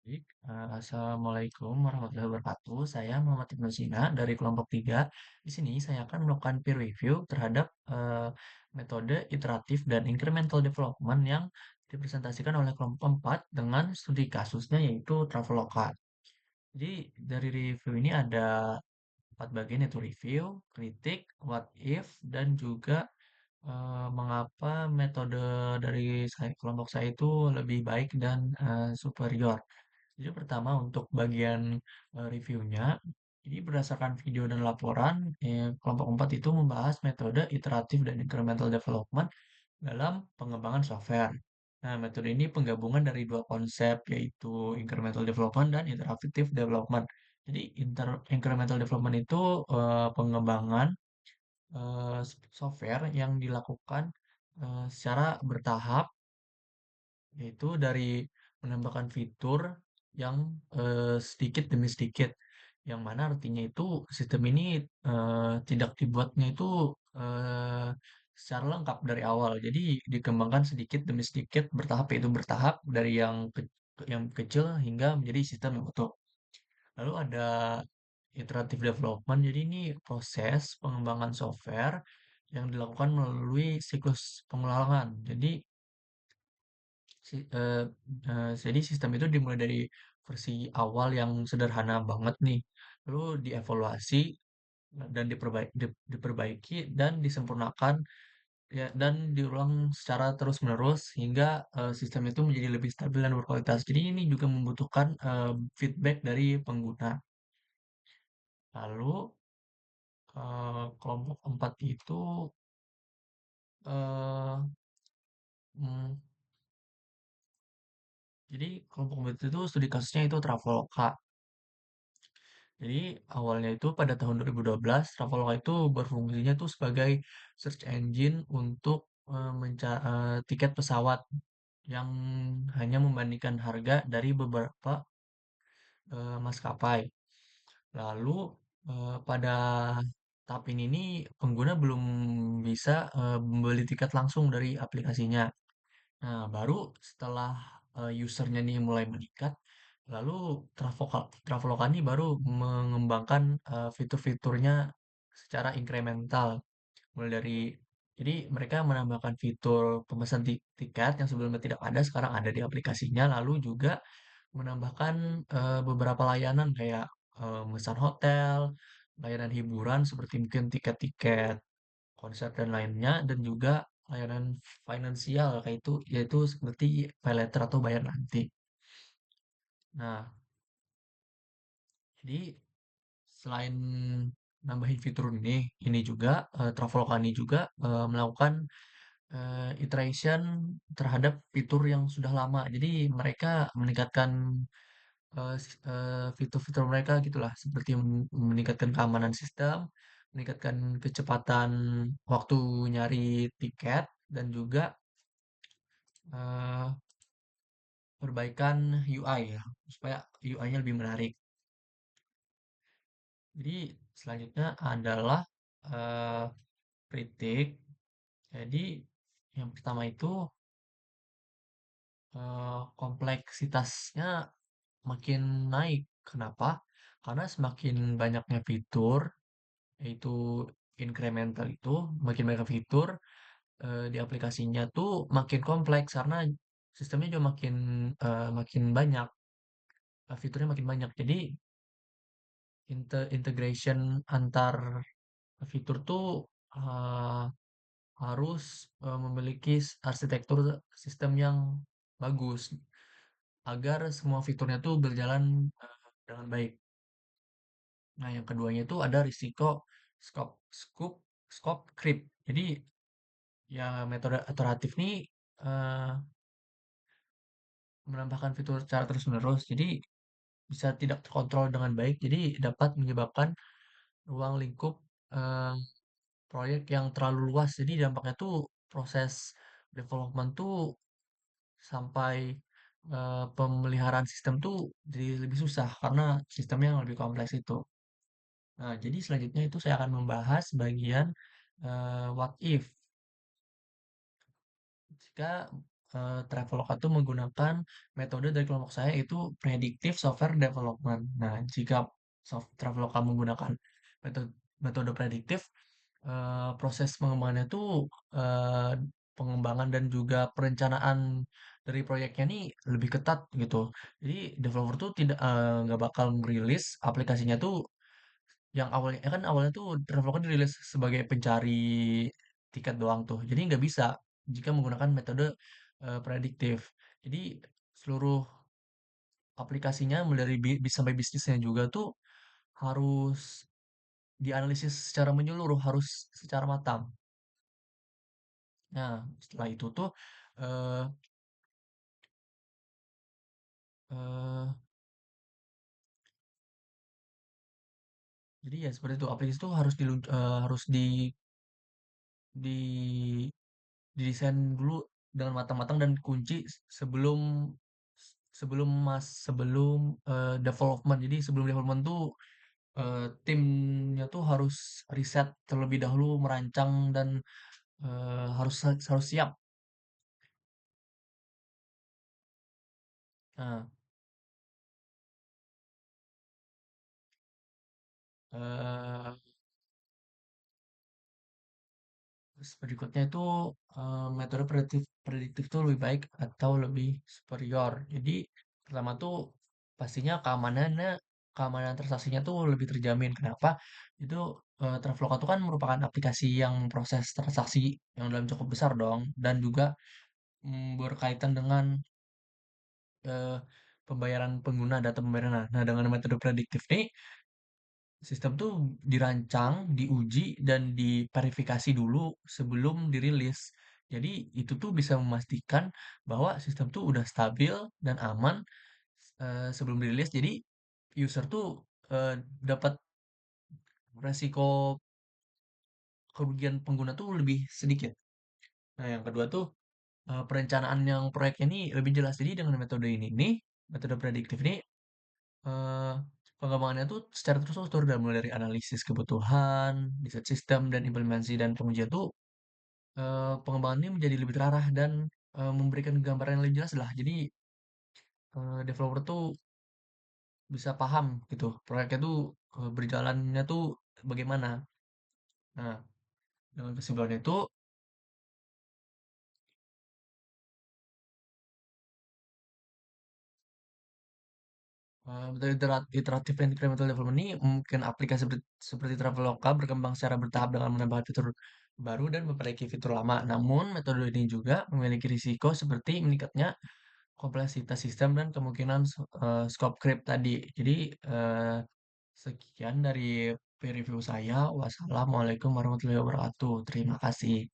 Baik, Assalamualaikum warahmatullahi wabarakatuh. Saya Muhammad Ibnu Sina dari kelompok 3. Di sini saya akan melakukan peer review terhadap metode iteratif dan incremental development yang dipresentasikan oleh kelompok 4 dengan studi kasusnya yaitu Traveloka. Jadi dari review ini ada 4 bagian yaitu review, kritik, what if, dan juga mengapa metode dari kelompok saya itu lebih baik dan superior. Jadi pertama untuk bagian reviewnya, jadi berdasarkan video dan laporan, kelompok 4 itu membahas metode iteratif dan incremental development dalam pengembangan software. Nah, metode ini penggabungan dari dua konsep yaitu incremental development dan iterative development. Jadi incremental development itu pengembangan software yang dilakukan secara bertahap yaitu dari menambahkan fitur yang sedikit demi sedikit, yang mana artinya itu sistem ini tidak dibuatnya itu eh, secara lengkap dari awal. Jadi dikembangkan sedikit demi sedikit bertahap yaitu bertahap dari yang kecil hingga menjadi sistem yang utuh. Lalu ada iterative development. Jadi ini proses pengembangan software yang dilakukan melalui siklus pengulangan. Si- eh, jadi sistem itu dimulai dari versi awal yang sederhana banget nih, lalu dievaluasi dan diperbaiki dan disempurnakan ya dan diulang secara terus-menerus hingga sistem itu menjadi lebih stabil dan berkualitas. Jadi ini juga membutuhkan feedback dari pengguna. Lalu kelompok 4 itu eh, hmm, jadi kelompok 4 itu studi kasusnya itu Traveloka. Jadi awalnya itu pada tahun 2012, Traveloka itu berfungsinya tuh sebagai search engine untuk tiket pesawat yang hanya membandingkan harga dari beberapa maskapai. Lalu pada tahap ini nih pengguna belum bisa membeli tiket langsung dari aplikasinya. Nah, baru setelah usernya nih mulai meningkat, lalu Traveloka nih baru mengembangkan fitur-fiturnya secara incremental. Mulai dari jadi mereka menambahkan fitur pemesan tiket yang sebelumnya tidak ada, sekarang ada di aplikasinya. Lalu juga menambahkan beberapa layanan kayak memesan hotel, layanan hiburan seperti mungkin tiket-tiket konser dan lainnya, dan juga layanan finansial kayak itu yaitu seperti pay later atau bayar nanti. Nah, jadi selain nambahin fitur ini juga Traveloka ini juga melakukan iteration terhadap fitur yang sudah lama. Jadi mereka meningkatkan fitur-fitur mereka gitulah, seperti meningkatkan keamanan sistem, meningkatkan kecepatan waktu nyari tiket, dan juga eh, perbaikan UI ya, supaya UI-nya lebih menarik. Jadi selanjutnya adalah eh, kritik. Jadi yang pertama itu kompleksitasnya makin naik. Kenapa? Karena semakin banyaknya fitur, yaitu incremental itu, makin banyak fitur di aplikasinya tuh makin kompleks karena sistemnya juga makin banyak, fiturnya makin banyak. Jadi integration antar fitur tuh uh, harus memiliki arsitektur sistem yang bagus agar semua fiturnya tuh berjalan dengan baik. Nah, yang keduanya itu ada risiko scope scoop scope creep. Jadi ya metode iteratif nih eh, menambahkan fitur secara terus-menerus. Jadi bisa tidak terkontrol dengan baik. Jadi dapat menyebabkan ruang lingkup eh, proyek yang terlalu luas. Jadi dampaknya tuh proses development tuh sampai pemeliharaan sistem tuh jadi lebih susah karena sistemnya yang lebih kompleks itu. Nah, jadi selanjutnya itu saya akan membahas bagian what if. Jika Traveloka tuh menggunakan metode dari kelompok saya itu Predictive Software Development. Nah, jika Traveloka menggunakan metode metode prediktif, proses pengembangannya tuh eh, pengembangan dan juga perencanaan dari proyeknya nih lebih ketat gitu. Jadi developer tuh nggak bakal merilis aplikasinya tuh yang awalnya kan awalnya tuh Traveloka dirilis sebagai pencari tiket doang tuh. Jadi nggak bisa jika menggunakan metode prediktif. Jadi seluruh aplikasinya mulai dari sampai bisnisnya juga tuh harus dianalisis secara menyeluruh, harus secara matang. Nah, setelah itu tuh eh eh, jadi ya seperti itu aplikasi itu harus di didesain dulu dengan matang-matang dan kunci sebelum sebelum development. Jadi sebelum development tuh timnya tuh harus riset terlebih dahulu, merancang dan harus siap. Nah, eh, terus berikutnya itu metode prediktif prediktif tuh lebih baik atau lebih superior. Jadi pertama tuh pastinya keamanan transaksinya tuh lebih terjamin. Kenapa? Itu Traveloka itu kan merupakan aplikasi yang proses transaksi yang dalam cukup besar dong dan juga berkaitan dengan eh, pembayaran pengguna data pembayaran. Nah, dengan metode prediktif nih sistem tuh dirancang, diuji, dan diverifikasi dulu sebelum dirilis. Jadi itu tuh bisa memastikan bahwa sistem tuh udah stabil dan aman sebelum dirilis. Jadi user tuh dapat resiko kerugian pengguna tuh lebih sedikit. Nah, yang kedua tuh perencanaan yang proyeknya ini lebih jelas. Jadi dengan metode ini nih, metode prediktif ini Eee, pengembangannya tuh secara terstruktur dan mulai dari analisis kebutuhan, desain sistem, dan implementasi dan pengujian tuh, pengembangan ini menjadi lebih terarah dan, memberikan gambaran yang lebih jelas lah. Jadi, developer tuh bisa paham gitu, proyeknya tuh, berjalannya tuh bagaimana. Nah, dengan kesimpulan itu, metode iteratif dan incremental development ini mungkin aplikasi seperti Traveloka berkembang secara bertahap dengan menambah fitur baru dan memperbaiki fitur lama. Namun, metode ini juga memiliki risiko seperti meningkatnya kompleksitas sistem dan kemungkinan scope creep tadi. Jadi, sekian dari peer review saya. Wassalamualaikum warahmatullahi wabarakatuh. Terima kasih.